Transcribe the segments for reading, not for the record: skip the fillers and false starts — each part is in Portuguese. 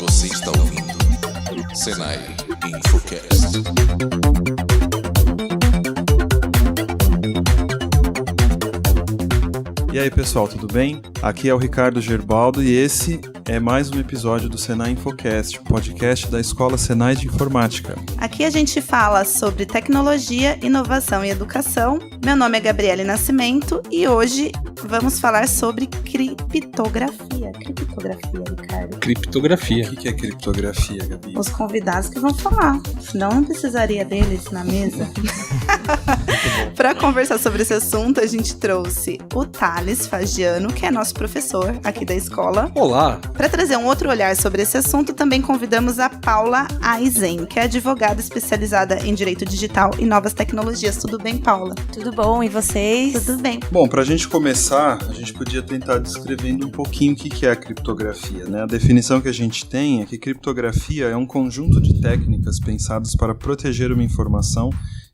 Você está ouvindo Senai Infocast. E aí pessoal, tudo bem? Aqui é o Ricardo Gerbaldo e esse é mais um episódio do Senai Infocast, o podcast da Escola Senai de Informática. Aqui a gente fala sobre tecnologia, inovação e educação. Meu nome é Gabriele Nascimento e hoje vamos falar sobre criptografia. Criptografia, Ricardo. Criptografia. O que é criptografia, Gabi? Os convidados que vão falar, senão não precisaria deles na mesa. Para conversar sobre esse assunto, a gente trouxe o Thales Fagiano, que é nosso professor aqui da escola. Olá! Para trazer um outro olhar sobre esse assunto, também convidamos a Paula Aizen, que é advogada especializada em direito digital e novas tecnologias. Tudo bem, Paula? Tudo bom, e vocês? Tudo bem. Bom, para a gente começar, a gente podia tentar descrevendo um pouquinho o que é a criptografia, né? A definição que a gente tem é que criptografia é um conjunto de técnicas pensadas para proteger uma informação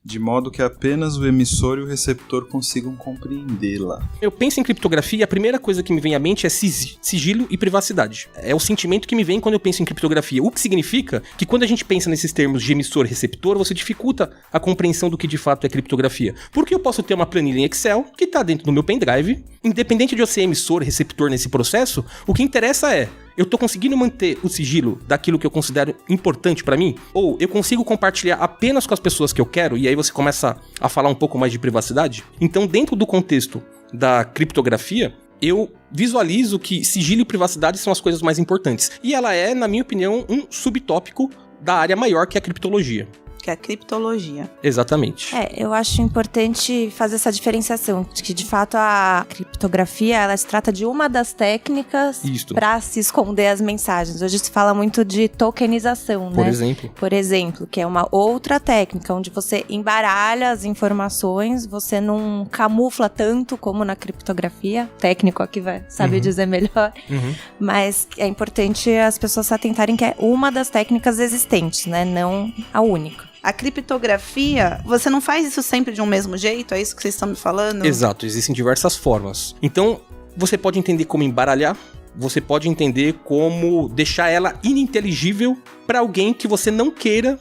de modo que apenas o emissor e o receptor consigam compreendê-la. Eu penso em criptografia e a primeira coisa que me vem à mente é sigilo e privacidade. É o sentimento que me vem quando eu penso em criptografia. O que significa que quando a gente pensa nesses termos de emissor e receptor, você dificulta a compreensão do que de fato é criptografia. Porque eu posso ter uma planilha em Excel que está dentro do meu pendrive, independente de eu ser emissor e receptor nesse processo, o que interessa é: eu tô conseguindo manter o sigilo daquilo que eu considero importante pra mim? Ou eu consigo compartilhar apenas com as pessoas que eu quero? E aí você começa a falar um pouco mais de privacidade? Então, dentro do contexto da criptografia, eu visualizo que sigilo e privacidade são as coisas mais importantes. E ela é, na minha opinião, um subtópico da área maior que é a criptologia. Que é a criptologia. Exatamente. Eu acho importante fazer essa diferenciação, de que de fato a criptografia, ela se trata de uma das técnicas para se esconder as mensagens. Hoje se fala muito de tokenização, né? Por exemplo, que é uma outra técnica, onde você embaralha as informações, você não camufla tanto como na criptografia. O técnico aqui vai saber dizer melhor. Mas é importante as pessoas se atentarem que é uma das técnicas existentes, né? Não a única. A criptografia, você não faz isso sempre de um mesmo jeito? É isso que vocês estão me falando? Exato, existem diversas formas. Então, você pode entender como embaralhar, você pode entender como deixar ela ininteligível para alguém que você não queira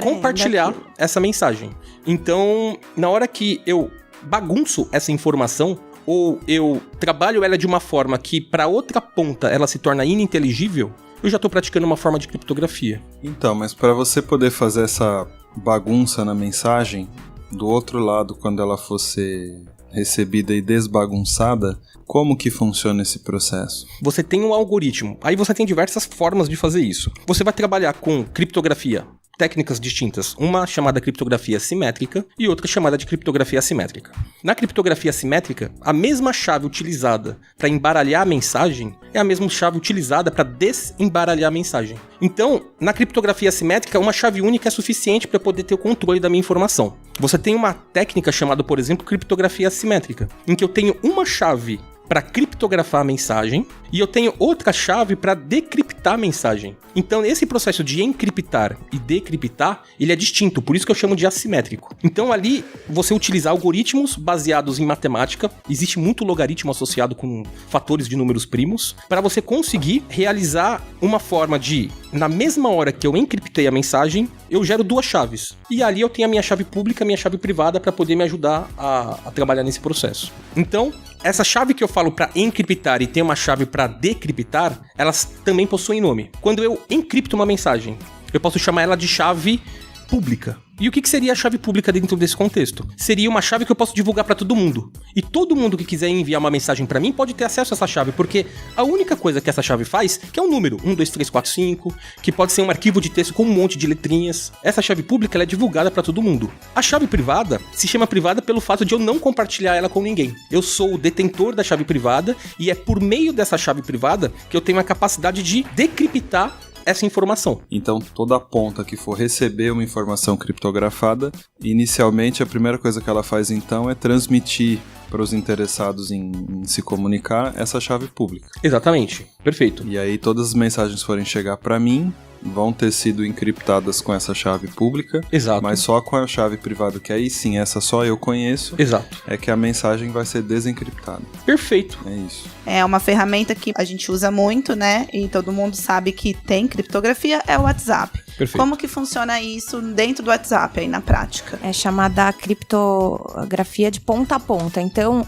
compartilhar essa mensagem. Então, na hora que eu bagunço essa informação, ou eu trabalho ela de uma forma que para outra ponta ela se torna ininteligível, eu já estou praticando uma forma de criptografia. Então, mas para você poder fazer essa bagunça na mensagem, do outro lado, quando ela fosse recebida e desbagunçada, como que funciona esse processo? Você tem um algoritmo, aí você tem diversas formas de fazer isso. Você vai trabalhar com criptografia, técnicas distintas, uma chamada criptografia simétrica e outra chamada de criptografia assimétrica. Na criptografia assimétrica, a mesma chave utilizada para embaralhar a mensagem é a mesma chave utilizada para desembaralhar a mensagem. Então, na criptografia assimétrica, uma chave única é suficiente para poder ter o controle da minha informação. Você tem uma técnica chamada, por exemplo, criptografia assimétrica, em que eu tenho uma chave para criptografar a mensagem e eu tenho outra chave para decriptar a mensagem. Então, esse processo de encriptar e decriptar, ele é distinto, por isso que eu chamo de assimétrico. Então, ali, você utiliza algoritmos baseados em matemática, existe muito logaritmo associado com fatores de números primos, para você conseguir realizar uma forma de, na mesma hora que eu encriptei a mensagem, eu gero duas chaves. E ali eu tenho a minha chave pública e a minha chave privada para poder me ajudar a trabalhar nesse processo. Então, essa chave que eu falo para encriptar e tem uma chave para decriptar, elas também possuem nome. Quando eu encripto uma mensagem, eu posso chamar ela de chave pública. E o que seria a chave pública dentro desse contexto? Seria uma chave que eu posso divulgar para todo mundo. E todo mundo que quiser enviar uma mensagem para mim pode ter acesso a essa chave, porque a única coisa que essa chave faz, que é um número, 1, 2, 3, 4, 5, que pode ser um arquivo de texto com um monte de letrinhas. Essa chave pública ela é divulgada para todo mundo. A chave privada se chama privada pelo fato de eu não compartilhar ela com ninguém. Eu sou o detentor da chave privada e é por meio dessa chave privada que eu tenho a capacidade de decriptar essa informação. Então, toda ponta que for receber uma informação criptografada, inicialmente a primeira coisa que ela faz então é transmitir para os interessados em se comunicar essa chave pública. Exatamente, perfeito. E aí todas as mensagens forem chegar para mim, vão ter sido encriptadas com essa chave pública. Exato. Mas só com a chave privada, que aí sim, essa só eu conheço. Exato. É que a mensagem vai ser desencriptada. Perfeito. É isso. É uma ferramenta que a gente usa muito, né? E todo mundo sabe que tem criptografia, é o WhatsApp. Perfeito. Como que funciona isso dentro do WhatsApp aí na prática? É chamada criptografia de ponta a ponta. Então,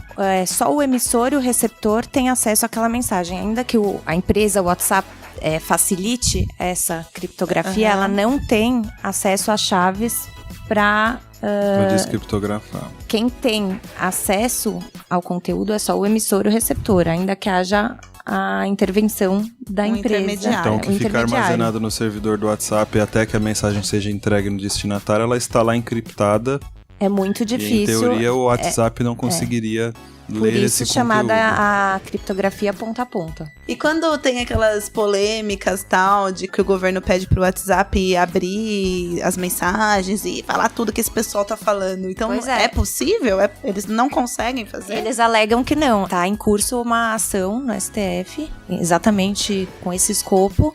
só o emissor e o receptor têm acesso àquela mensagem. Ainda que a empresa, o WhatsApp, facilite essa criptografia, ela não tem acesso às chaves para descriptografar. Quem tem acesso ao conteúdo é só o emissor e o receptor, ainda que haja a intervenção da empresa. Então, o que fica armazenado no servidor do WhatsApp até que a mensagem seja entregue no destinatário, ela está lá encriptada. É muito difícil. E, em teoria, o WhatsApp não conseguiria ler esse conteúdo. Por isso chamada a criptografia ponta a ponta. E quando tem aquelas polêmicas tal, de que o governo pede pro WhatsApp abrir as mensagens e falar tudo que esse pessoal tá falando. Então, é possível? Eles não conseguem fazer? Eles alegam que não. Tá em curso uma ação no STF, exatamente com esse escopo,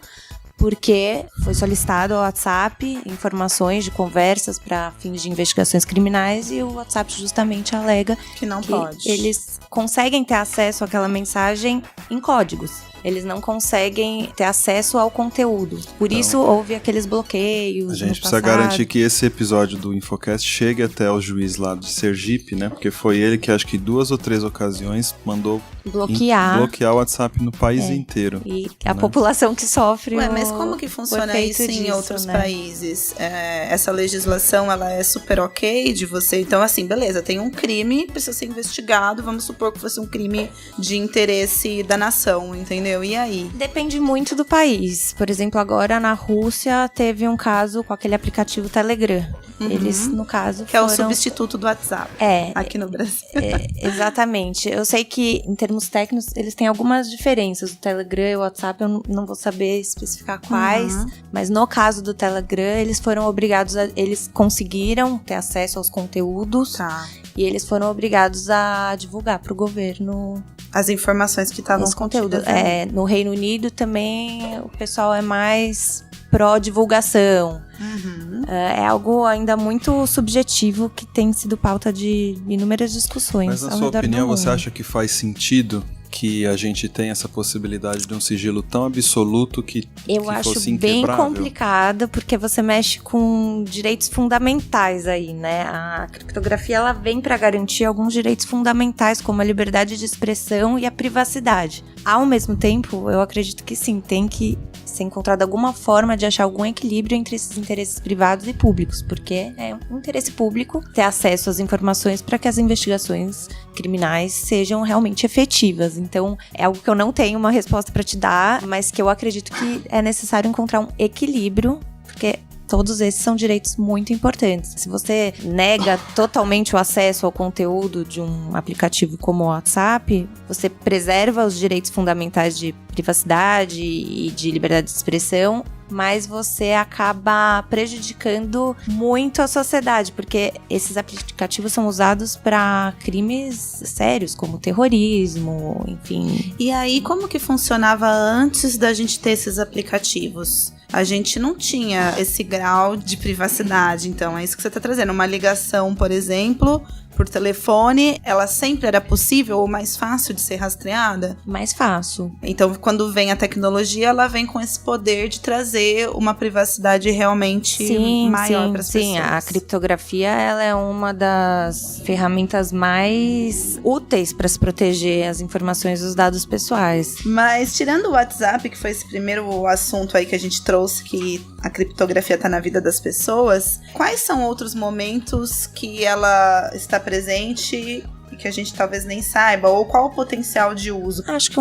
porque foi solicitado ao WhatsApp informações de conversas para fins de investigações criminais e o WhatsApp justamente alega que não pode. Eles conseguem ter acesso àquela mensagem em códigos. Eles não conseguem ter acesso ao conteúdo. Por isso, houve aqueles bloqueios. A gente precisa garantir que esse episódio do Infocast chegue até o juiz lá de Sergipe, né? Porque foi ele que, acho que 2 ou 3 ocasiões, mandou bloquear o WhatsApp no país inteiro. E a população que sofre. Mas como que funciona isso em outros países? Essa legislação, ela é super ok de você. Então, assim, beleza, tem um crime, precisa ser investigado. Vamos supor que fosse um crime de interesse da nação, entendeu? E aí? Depende muito do país. Por exemplo, agora na Rússia teve um caso com aquele aplicativo Telegram. Eles, no caso, que é o substituto do WhatsApp. Aqui no Brasil. Exatamente. Eu sei que, em termos técnicos, eles têm algumas diferenças. O Telegram e o WhatsApp, eu não vou saber especificar quais. Mas no caso do Telegram, eles foram obrigados eles conseguiram ter acesso aos conteúdos. E eles foram obrigados a divulgar para o governo as informações que estavam conteúdos. No Reino Unido também o pessoal é mais pró-divulgação. É algo ainda muito subjetivo que tem sido pauta de inúmeras discussões. Mas na sua opinião, você acha que faz sentido que a gente tem essa possibilidade de um sigilo tão absoluto que eu acho bem complicado, porque você mexe com direitos fundamentais aí, né? A criptografia, ela vem para garantir alguns direitos fundamentais, como a liberdade de expressão e a privacidade. Ao mesmo tempo, eu acredito que sim, tem que ser encontrada alguma forma de achar algum equilíbrio entre esses interesses privados e públicos, porque é um interesse público ter acesso às informações para que as investigações criminais sejam realmente efetivas. Então, é algo que eu não tenho uma resposta para te dar, mas que eu acredito que é necessário encontrar um equilíbrio, porque todos esses são direitos muito importantes. Se você nega totalmente o acesso ao conteúdo de um aplicativo como o WhatsApp, você preserva os direitos fundamentais de privacidade e de liberdade de expressão, mas você acaba prejudicando muito a sociedade, porque esses aplicativos são usados para crimes sérios, como terrorismo, enfim. E aí, como que funcionava antes da gente ter esses aplicativos? A gente não tinha esse grau de privacidade, então é isso que você está trazendo. Uma ligação, por exemplo, por telefone, ela sempre era possível ou mais fácil de ser rastreada? Mais fácil. Então, quando vem a tecnologia, ela vem com esse poder de trazer uma privacidade realmente maior para as pessoas. Sim, a criptografia, ela é uma das ferramentas mais úteis para se proteger as informações dos dados pessoais. Mas, tirando o WhatsApp, que foi esse primeiro assunto aí que a gente trouxe, que a criptografia está na vida das pessoas, quais são outros momentos que ela está presente e que a gente talvez nem saiba, ou qual o potencial de uso? Acho que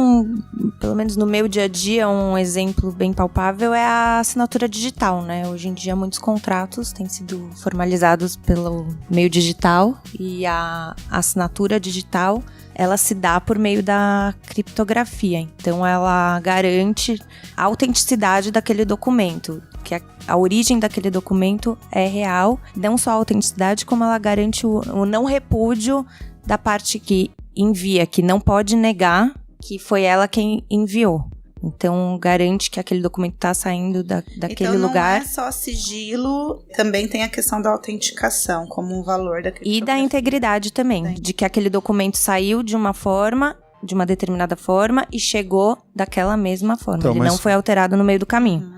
pelo menos no meu dia a dia, um exemplo bem palpável é a assinatura digital, né? Hoje em dia muitos contratos têm sido formalizados pelo meio digital e a assinatura digital, ela se dá por meio da criptografia. Então ela garante a autenticidade daquele documento, que a origem daquele documento é real, não só a autenticidade, como ela garante o não repúdio da parte que envia, que não pode negar que foi ela quem enviou. Então, garante que aquele documento está saindo daquele lugar. Então, não é só sigilo, também tem a questão da autenticação como um valor da criptografia. E da integridade também, de que aquele documento saiu de uma forma, de uma determinada forma, e chegou daquela mesma forma. Então, ele não foi alterado no meio do caminho.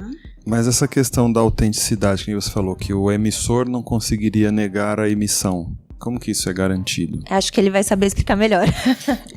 Mas essa questão da autenticidade que você falou, que o emissor não conseguiria negar a emissão, como que isso é garantido? Acho que ele vai saber explicar melhor.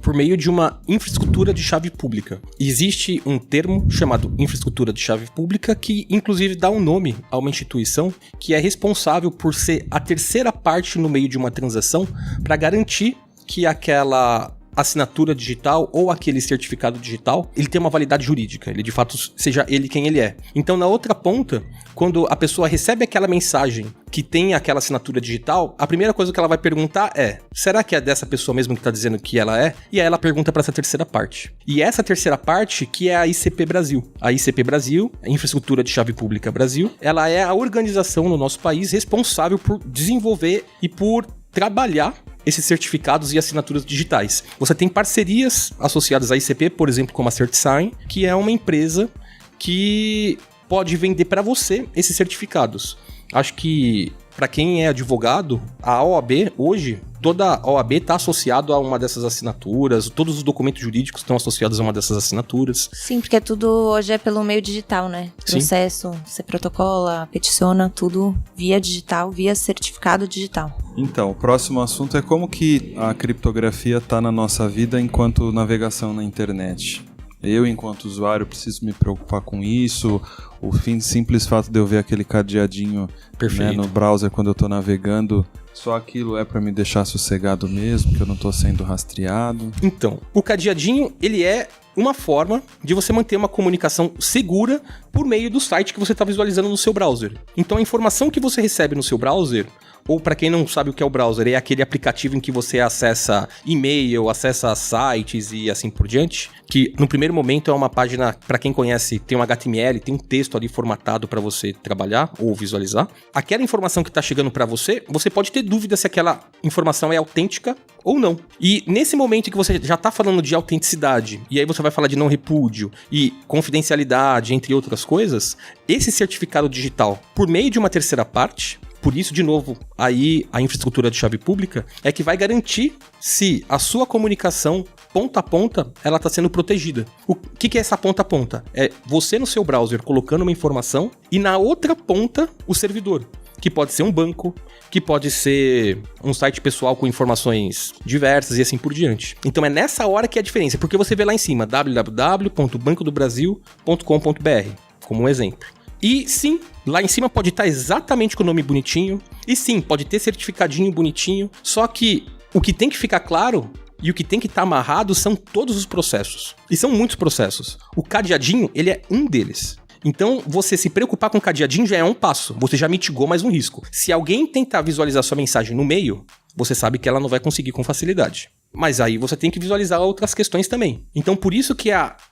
Por meio de uma infraestrutura de chave pública. Existe um termo chamado infraestrutura de chave pública que, inclusive, dá um nome a uma instituição que é responsável por ser a terceira parte no meio de uma transação para garantir que aquela assinatura digital ou aquele certificado digital, ele tem uma validade jurídica, ele de fato seja ele quem ele é. Então, na outra ponta, quando a pessoa recebe aquela mensagem que tem aquela assinatura digital, a primeira coisa que ela vai perguntar é: será que é dessa pessoa mesmo que está dizendo que ela é? E aí ela pergunta para essa terceira parte. E essa terceira parte que é a ICP Brasil. A ICP Brasil, a Infraestrutura de Chave Pública Brasil, ela é a organização no nosso país responsável por desenvolver e por trabalhar esses certificados e assinaturas digitais. Você tem parcerias associadas à ICP, por exemplo, como a CertSign, que é uma empresa que pode vender para você esses certificados. Acho que, para quem é advogado, a OAB hoje, toda a OAB está associada a uma dessas assinaturas, todos os documentos jurídicos estão associados a uma dessas assinaturas. Sim, porque tudo hoje é pelo meio digital, né? Processo, você protocola, peticiona, tudo via digital, via certificado digital. Então, o próximo assunto é como que a criptografia está na nossa vida enquanto navegação na internet. Eu, enquanto usuário, preciso me preocupar com isso. O simples fato de eu ver aquele cadeadinho, né, no browser quando eu estou navegando, só aquilo é para me deixar sossegado mesmo, que eu não estou sendo rastreado. Então, o cadeadinho, ele é uma forma de você manter uma comunicação segura por meio do site que você está visualizando no seu browser. Então, a informação que você recebe no seu browser, ou para quem não sabe o que é o browser, é aquele aplicativo em que você acessa e-mail, acessa sites e assim por diante, que no primeiro momento é uma página, para quem conhece, tem um HTML, tem um texto ali formatado para você trabalhar ou visualizar. Aquela informação que está chegando para você, você pode ter dúvida se aquela informação é autêntica ou não. E nesse momento que você já está falando de autenticidade, e aí você vai falar de não repúdio e confidencialidade, entre outras coisas, esse certificado digital, por meio de uma terceira parte, por isso, de novo, aí a infraestrutura de chave pública é que vai garantir se a sua comunicação ponta a ponta, ela está sendo protegida. O que é essa ponta a ponta? É você no seu browser colocando uma informação e na outra ponta o servidor, que pode ser um banco, que pode ser um site pessoal com informações diversas e assim por diante. Então é nessa hora que é a diferença, porque você vê lá em cima www.bancodobrasil.com.br, como um exemplo. E sim, lá em cima pode estar exatamente com o nome bonitinho. E sim, pode ter certificadinho bonitinho. Só que o que tem que ficar claro e o que tem que estar amarrado são todos os processos. E são muitos processos. O cadeadinho, ele é um deles. Então, você se preocupar com o cadeadinho já é um passo. Você já mitigou mais um risco. Se alguém tentar visualizar sua mensagem no meio, você sabe que ela não vai conseguir com facilidade. Mas aí você tem que visualizar outras questões também. Então, por isso que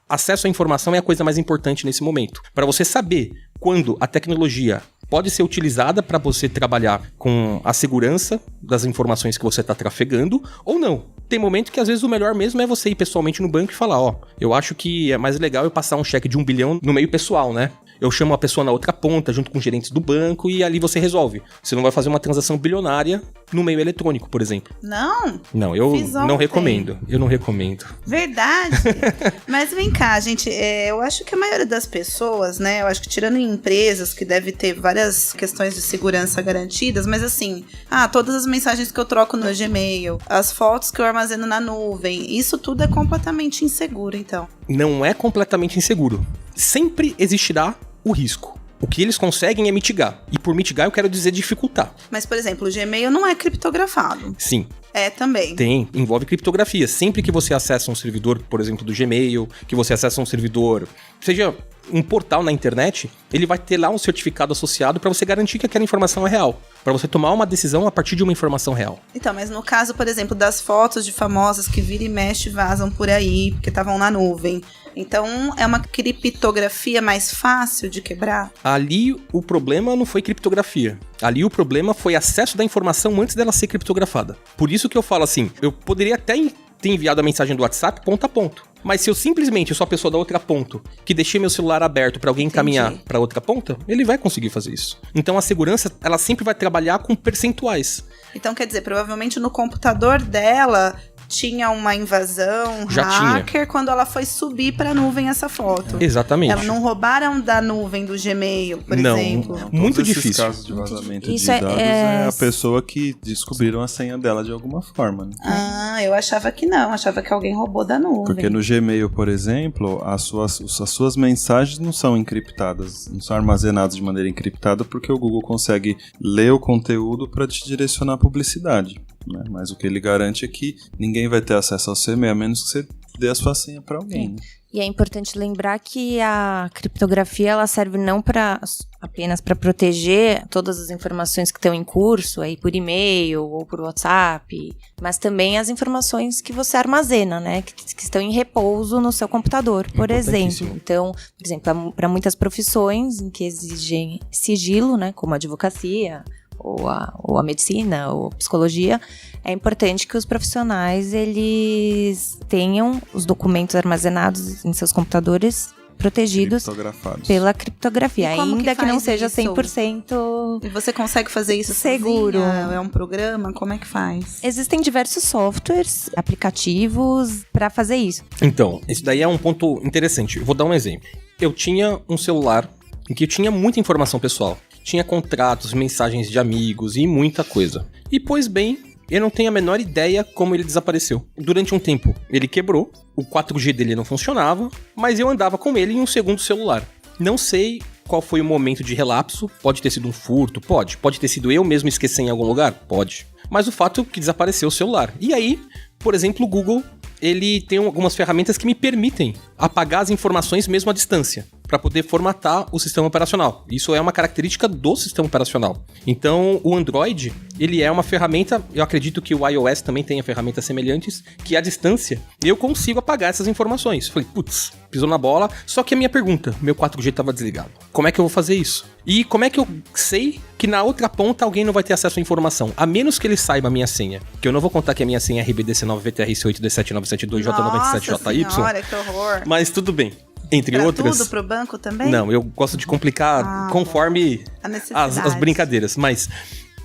acesso à informação é a coisa mais importante nesse momento. Para você saber quando a tecnologia pode ser utilizada para você trabalhar com a segurança das informações que você está trafegando ou não. Tem momento que às vezes o melhor mesmo é você ir pessoalmente no banco e falar, eu acho que é mais legal eu passar um cheque de 1 bilhão no meio pessoal, né? Eu chamo a pessoa na outra ponta, junto com os gerentes do banco, e ali você resolve. Você não vai fazer uma transação bilionária no meio eletrônico, por exemplo. Não? Não, eu não recomendo. Eu não recomendo. Verdade. Mas vem cá, gente, eu acho que a maioria das pessoas, né, eu acho que tirando em empresas que deve ter várias questões de segurança garantidas, mas assim, todas as mensagens que eu troco no Gmail, as fotos que eu armazeno na nuvem, isso tudo é completamente inseguro, então. Não é completamente inseguro. Sempre existirá o risco. O que eles conseguem é mitigar. E por mitigar eu quero dizer dificultar. Mas, por exemplo, o Gmail não é criptografado. Sim. É também. Envolve criptografia. Sempre que você acessa um servidor, por exemplo, do Gmail, que você acessa um servidor, seja um portal na internet, ele vai ter lá um certificado associado para você garantir que aquela informação é real. Para você tomar uma decisão a partir de uma informação real. Então, mas no caso, por exemplo, das fotos de famosas que vira e mexe vazam por aí, porque estavam na nuvem. Então, é uma criptografia mais fácil de quebrar? Ali, o problema não foi criptografia. Ali, o problema foi acesso da informação antes dela ser criptografada. Por isso que eu falo assim, eu poderia até ter enviado a mensagem do WhatsApp ponto a ponto. Mas se eu simplesmente sou a pessoa da outra ponta, que deixei meu celular aberto pra alguém encaminhar pra outra ponta, ele vai conseguir fazer isso. Então a segurança, ela sempre vai trabalhar com percentuais. Então quer dizer, provavelmente no computador dela tinha uma invasão, hacker, quando ela foi subir pra nuvem essa foto. Exatamente. Elas não roubaram da nuvem do Gmail, por exemplo. Não, muito todos difícil. Esses casos de vazamento de dados é a pessoa que descobriram a senha dela de alguma forma, né? Ah, eu achava que não. Achava que alguém roubou da nuvem. Porque no Gmail, por exemplo, as suas mensagens não são encriptadas, não são armazenadas de maneira encriptada, porque o Google consegue ler o conteúdo para te direcionar a publicidade. Né? Mas o que ele garante é que ninguém vai ter acesso ao seu e-mail, a menos que você dê a sua senha para alguém. Né? E é importante lembrar que a criptografia ela serve não apenas para proteger todas as informações que estão em curso, aí por e-mail ou por WhatsApp, mas também as informações que você armazena, né? Que estão em repouso no seu computador, por exemplo. Então, por exemplo, para muitas profissões em que exigem sigilo, né? Como a advocacia, ou a medicina, ou a psicologia, é importante que os profissionais eles tenham os documentos armazenados em seus computadores protegidos pela criptografia, ainda que não seja 100%. E você consegue fazer isso seguro? Sozinha? É um programa? Como é que faz? Existem diversos softwares, aplicativos para fazer isso. Então, esse daí é um ponto interessante. Eu vou dar um exemplo. Eu tinha um celular em que eu tinha muita informação pessoal. Tinha contratos, mensagens de amigos e muita coisa. E, pois bem, eu não tenho a menor ideia como ele desapareceu. Durante um tempo, ele quebrou, o 4G dele não funcionava, mas eu andava com ele em um segundo celular. Não sei qual foi o momento de relapso, pode ter sido um furto, pode ter sido eu mesmo esquecer em algum lugar, pode. Mas o fato é que desapareceu o celular. E aí, por exemplo, o Google, ele tem algumas ferramentas que me permitem apagar as informações mesmo à distância, para poder formatar o sistema operacional. Isso é uma característica do sistema operacional. Então, o Android, ele é uma ferramenta, eu acredito que o iOS também tenha ferramentas semelhantes, que à distância eu consigo apagar essas informações. Falei, putz, pisou na bola, só que a minha pergunta, meu 4G estava desligado. Como é que eu vou fazer isso? E como é que eu sei que na outra ponta alguém não vai ter acesso à informação? A menos que ele saiba a minha senha. Que eu não vou contar que a minha senha é RBDC9VTRC8D7972J972JY. Senhora, que horror. Mas tudo bem. Entre outras. Tudo pro banco também? Não, eu gosto de complicar conforme as brincadeiras. Mas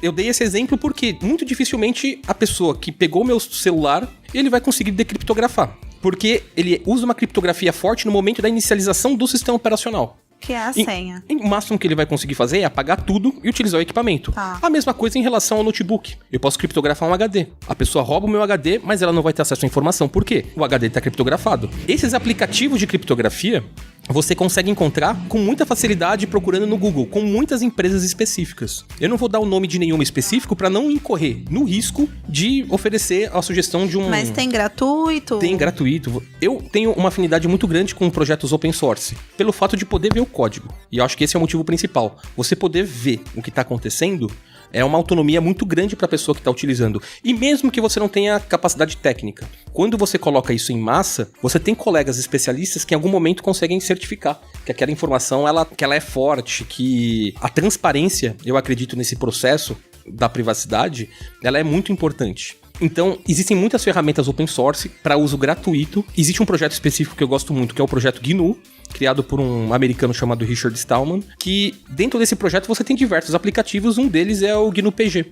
eu dei esse exemplo porque muito dificilmente a pessoa que pegou meu celular, ele vai conseguir decriptografar. Porque ele usa uma criptografia forte no momento da inicialização do sistema operacional. Que é a senha. O máximo que ele vai conseguir fazer é apagar tudo e utilizar o equipamento. Tá. A mesma coisa em relação ao notebook. Eu posso criptografar um HD. A pessoa rouba o meu HD, mas ela não vai ter acesso à informação. Por quê? O HD está criptografado. Esses aplicativos de criptografia, você consegue encontrar com muita facilidade procurando no Google, com muitas empresas específicas. Eu não vou dar o nome de nenhuma específico para não incorrer no risco de oferecer a sugestão de um... Mas tem gratuito? Tem gratuito. Eu tenho uma afinidade muito grande com projetos open source, pelo fato de poder ver o código. E eu acho que esse é o motivo principal. Você poder ver o que está acontecendo é uma autonomia muito grande para a pessoa que está utilizando. E mesmo que você não tenha capacidade técnica, quando você coloca isso em massa, você tem colegas especialistas que em algum momento conseguem certificar que aquela informação que ela é forte, que a transparência, eu acredito nesse processo da privacidade, ela é muito importante. Então, existem muitas ferramentas open source para uso gratuito. Existe um projeto específico que eu gosto muito, que é o projeto GNU, criado por um americano chamado Richard Stallman, que dentro desse projeto você tem diversos aplicativos, um deles é o GNU PG.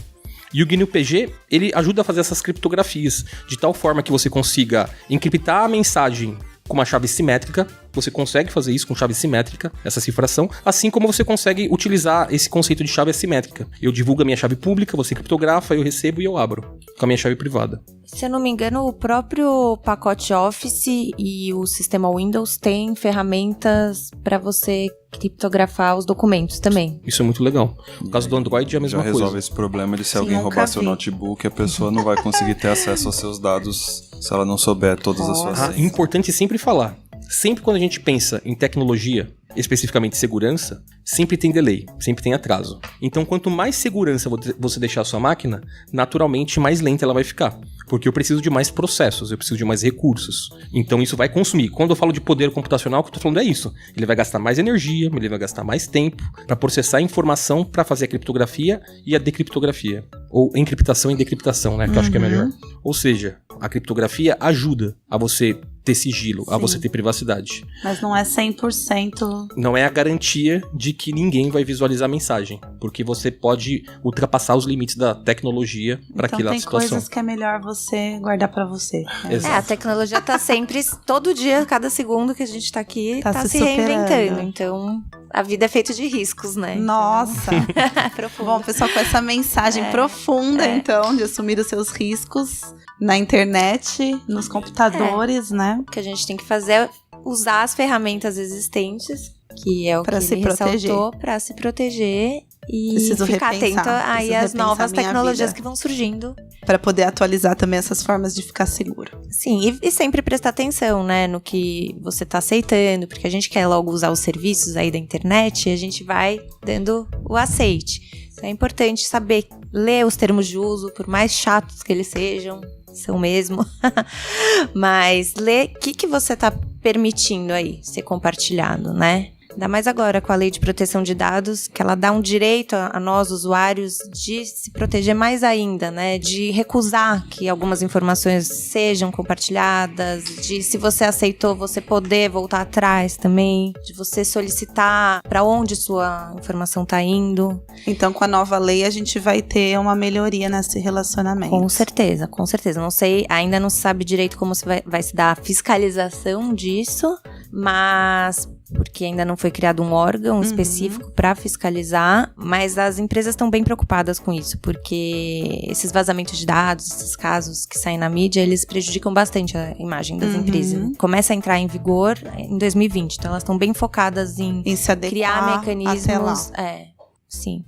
E o GNU PG, ele ajuda a fazer essas criptografias, de tal forma que você consiga encriptar a mensagem com uma chave simétrica. Você consegue fazer isso com chave simétrica, essa cifração, assim como você consegue utilizar esse conceito de chave assimétrica. Eu divulgo a minha chave pública, você criptografa, eu recebo e eu abro com a minha chave privada. Se eu não me engano, o próprio pacote Office e o sistema Windows tem ferramentas para você criptografar os documentos também. Isso é muito legal. No caso do Android é a mesma coisa. Já resolve esse problema de se alguém roubar seu notebook, a pessoa não vai conseguir ter acesso aos seus dados se ela não souber todas as suas senhas. Importante sempre falar. Sempre quando a gente pensa em tecnologia, especificamente segurança, sempre tem delay, sempre tem atraso. Então, quanto mais segurança você deixar a sua máquina, naturalmente mais lenta ela vai ficar. Porque eu preciso de mais processos, eu preciso de mais recursos. Então, isso vai consumir. Quando eu falo de poder computacional, o que eu tô falando é isso. Ele vai gastar mais energia, ele vai gastar mais tempo para processar a informação para fazer a criptografia e a decriptografia. Ou encriptação e decriptação, né? Que eu acho que é melhor. Ou seja, a criptografia ajuda a você ter sigilo, a você ter privacidade. Mas não é 100%. Não é a garantia de que ninguém vai visualizar a mensagem, porque você pode ultrapassar os limites da tecnologia para aquela situação. Tem coisas que é melhor você guardar para você. Exato. A tecnologia tá sempre, todo dia, cada segundo que a gente tá aqui, tá se reinventando. Então, a vida é feita de riscos, né? Nossa! Bom, pessoal, com essa mensagem profunda, então, de assumir os seus riscos na internet, nos computadores, né? O que a gente tem que fazer é usar as ferramentas existentes, que é o pra que ele ressaltou, para se proteger e ficar atento aí às novas tecnologias que vão surgindo. Para poder atualizar também essas formas de ficar seguro. Sim, e sempre prestar atenção, né, no que você tá aceitando, porque a gente quer logo usar os serviços aí da internet e a gente vai dando o aceite. Então é importante saber ler os termos de uso, por mais chatos que eles sejam mesmo, mas ler o que você tá permitindo aí ser compartilhado, né? Ainda mais agora com a lei de proteção de dados, que ela dá um direito a nós, usuários, de se proteger mais ainda, né? De recusar que algumas informações sejam compartilhadas, de se você aceitou, você poder voltar atrás também, de você solicitar para onde sua informação tá indo. Então, com a nova lei, a gente vai ter uma melhoria nesse relacionamento. Com certeza, com certeza. Não sei, ainda não se sabe direito como vai se dar a fiscalização disso, mas porque ainda não foi criado um órgão específico para fiscalizar, mas as empresas estão bem preocupadas com isso, porque esses vazamentos de dados, esses casos que saem na mídia, eles prejudicam bastante a imagem das empresas. Começa a entrar em vigor em 2020, então elas estão bem focadas em se adequar, criar mecanismos. até lá. Sim.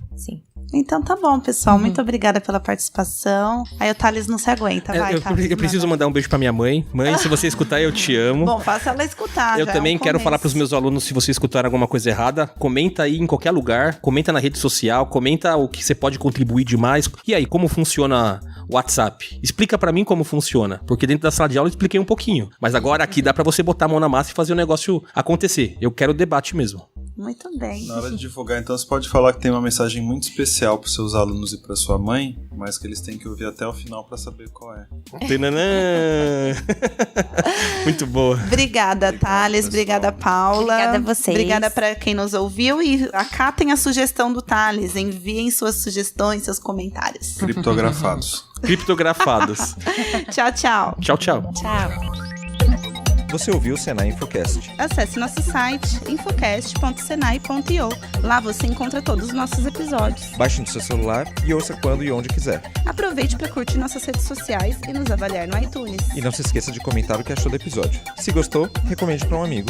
Então tá bom, pessoal. Muito obrigada pela participação. Aí o Thales não se aguenta, vai, Thales. Eu preciso mandar um beijo pra minha mãe. Mãe, se você escutar, eu te amo. Bom, faça ela escutar. Eu também quero falar pros meus alunos, se você escutar alguma coisa errada, comenta aí em qualquer lugar, comenta na rede social, comenta o que você pode contribuir demais. E aí, como funciona o WhatsApp? Explica pra mim como funciona, porque dentro da sala de aula eu expliquei um pouquinho. Mas agora aqui dá pra você botar a mão na massa e fazer o negócio acontecer. Eu quero debate mesmo. Muito bem. Na hora de divulgar, então, você pode falar que tem uma mensagem muito especial para os seus alunos e para sua mãe, mas que eles têm que ouvir até o final para saber qual é. Muito boa. Obrigada, Thales. Obrigada, Paula. Obrigada a vocês. Obrigada para quem nos ouviu e acatem a sugestão do Thales. Enviem suas sugestões, seus comentários. Criptografados. Criptografados. Tchau, tchau. Tchau, tchau. Tchau. Você ouviu o Senai Infocast. Acesse nosso site infocast.senai.io. Lá você encontra todos os nossos episódios. Baixe no seu celular e ouça quando e onde quiser. Aproveite para curtir nossas redes sociais e nos avaliar no iTunes. E não se esqueça de comentar o que achou do episódio. Se gostou, recomende para um amigo.